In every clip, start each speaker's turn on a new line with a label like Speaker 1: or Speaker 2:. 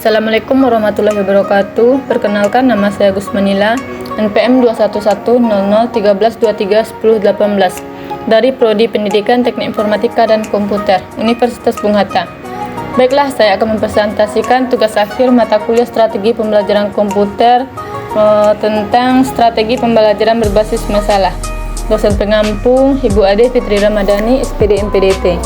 Speaker 1: Assalamualaikum warahmatullahi wabarakatuh. Perkenalkan, nama saya Gusmanila, NPM 2110013231018 dari Prodi Pendidikan Teknik Informatika dan Komputer, Universitas Bung Hatta. Baiklah, saya akan mempresentasikan tugas akhir mata kuliah Strategi Pembelajaran Komputer tentang Strategi Pembelajaran Berbasis Masalah. Dosen pengampu Ibu Ade Fitri Ramadhani, SPD MPDT.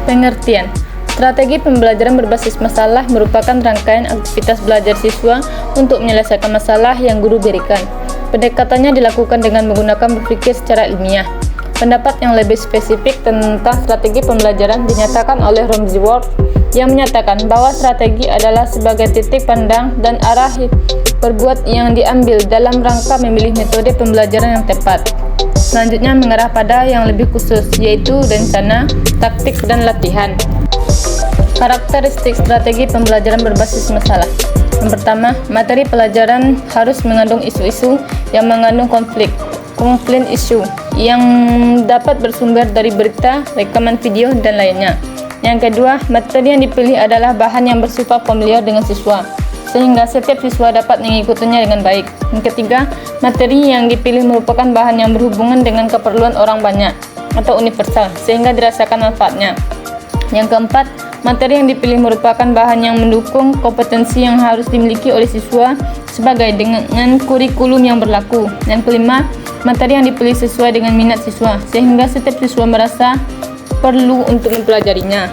Speaker 1: Pengertian: strategi pembelajaran berbasis masalah merupakan rangkaian aktivitas belajar siswa untuk menyelesaikan masalah yang guru berikan. Pendekatannya dilakukan dengan menggunakan berpikir secara ilmiah. Pendapat yang lebih spesifik tentang strategi pembelajaran dinyatakan oleh Ramsey Ward, yang menyatakan bahwa strategi adalah sebagai titik pandang dan arah perbuat yang diambil dalam rangka memilih metode pembelajaran yang tepat. Selanjutnya mengarah pada yang lebih khusus, yaitu rencana, taktik, dan latihan. Karakteristik strategi pembelajaran berbasis masalah. Yang pertama, materi pelajaran harus mengandung isu-isu yang mengandung konflik isu yang dapat bersumber dari berita, rekaman video, dan lainnya. Yang kedua, materi yang dipilih adalah bahan yang bersifat familiar dengan siswa, sehingga setiap siswa dapat mengikutinya dengan baik. Yang ketiga, materi yang dipilih merupakan bahan yang berhubungan dengan keperluan orang banyak atau universal, sehingga dirasakan manfaatnya. Yang keempat, materi yang dipilih merupakan bahan yang mendukung kompetensi yang harus dimiliki oleh siswa sebagai dengan kurikulum yang berlaku. Yang kelima, materi yang dipilih sesuai dengan minat siswa, sehingga setiap siswa merasa perlu untuk mempelajarinya.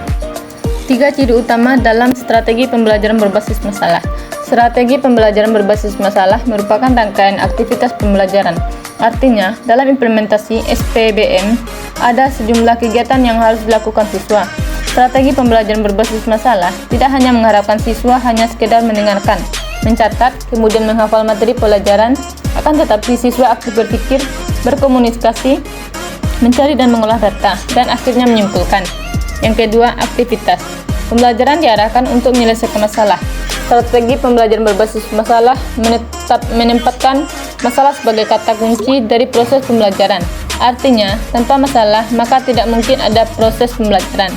Speaker 1: 3 ciri utama dalam strategi pembelajaran berbasis masalah. Strategi pembelajaran berbasis masalah merupakan rangkaian aktivitas pembelajaran. Artinya, dalam implementasi SPBM, ada sejumlah kegiatan yang harus dilakukan siswa. Strategi pembelajaran berbasis masalah tidak hanya mengharapkan siswa hanya sekedar mendengarkan, mencatat, kemudian menghafal materi pelajaran, akan tetapi siswa aktif berpikir, berkomunikasi, mencari dan mengolah data, dan akhirnya menyimpulkan. Yang kedua, aktivitas. Pembelajaran diarahkan untuk menyelesaikan masalah. Strategi pembelajaran berbasis masalah menempatkan masalah sebagai kata kunci dari proses pembelajaran. Artinya, tanpa masalah, maka tidak mungkin ada proses pembelajaran.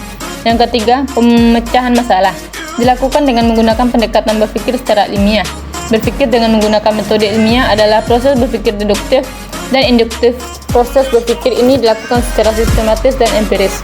Speaker 1: Yang ketiga, pemecahan masalah dilakukan dengan menggunakan pendekatan berpikir secara ilmiah. Berpikir dengan menggunakan metode ilmiah adalah proses berpikir deduktif dan induktif. Proses berpikir ini dilakukan secara sistematis dan empiris.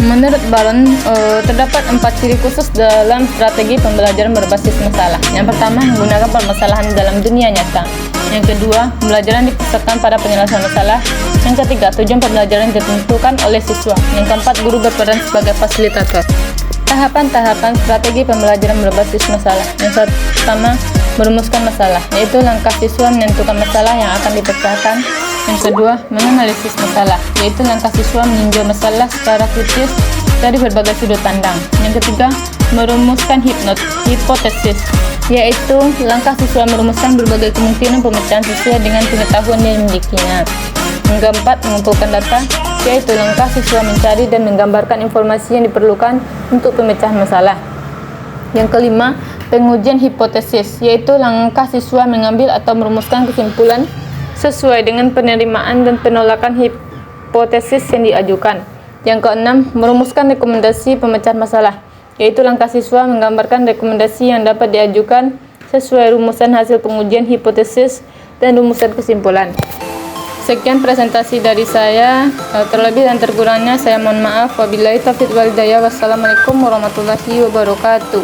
Speaker 1: Menurut Baron, terdapat 4 ciri khusus dalam strategi pembelajaran berbasis masalah. Yang pertama, menggunakan permasalahan dalam dunia nyata. Yang kedua, pembelajaran dipusatkan pada penyelesaian masalah. Yang ketiga, tujuan pembelajaran ditentukan oleh siswa. Yang keempat, guru berperan sebagai fasilitator. Tahapan-tahapan strategi pembelajaran berbasis masalah. Yang pertama, merumuskan masalah, yaitu langkah siswa menentukan masalah yang akan dipecahkan. Yang kedua, menganalisis masalah, yaitu langkah siswa meninjau masalah secara kritis dari berbagai sudut pandang. Yang ketiga, merumuskan hipotesis, yaitu langkah siswa merumuskan berbagai kemungkinan pemecahan sesuai dengan pengetahuan yang dimilikinya. Yang keempat, mengumpulkan data, yaitu langkah siswa mencari dan menggambarkan informasi yang diperlukan untuk pemecahan masalah. Yang kelima, pengujian hipotesis, yaitu langkah siswa mengambil atau merumuskan kesimpulan sesuai dengan penerimaan dan penolakan hipotesis yang diajukan. Yang keenam, merumuskan rekomendasi pemecahan masalah, yaitu langkah siswa menggambarkan rekomendasi yang dapat diajukan sesuai rumusan hasil pengujian hipotesis dan rumusan kesimpulan. Sekian presentasi dari saya, terlebih dan terkurangnya saya mohon maaf. Wabillahi taufiq wal hidayah. Wassalamualaikum warahmatullahi wabarakatuh.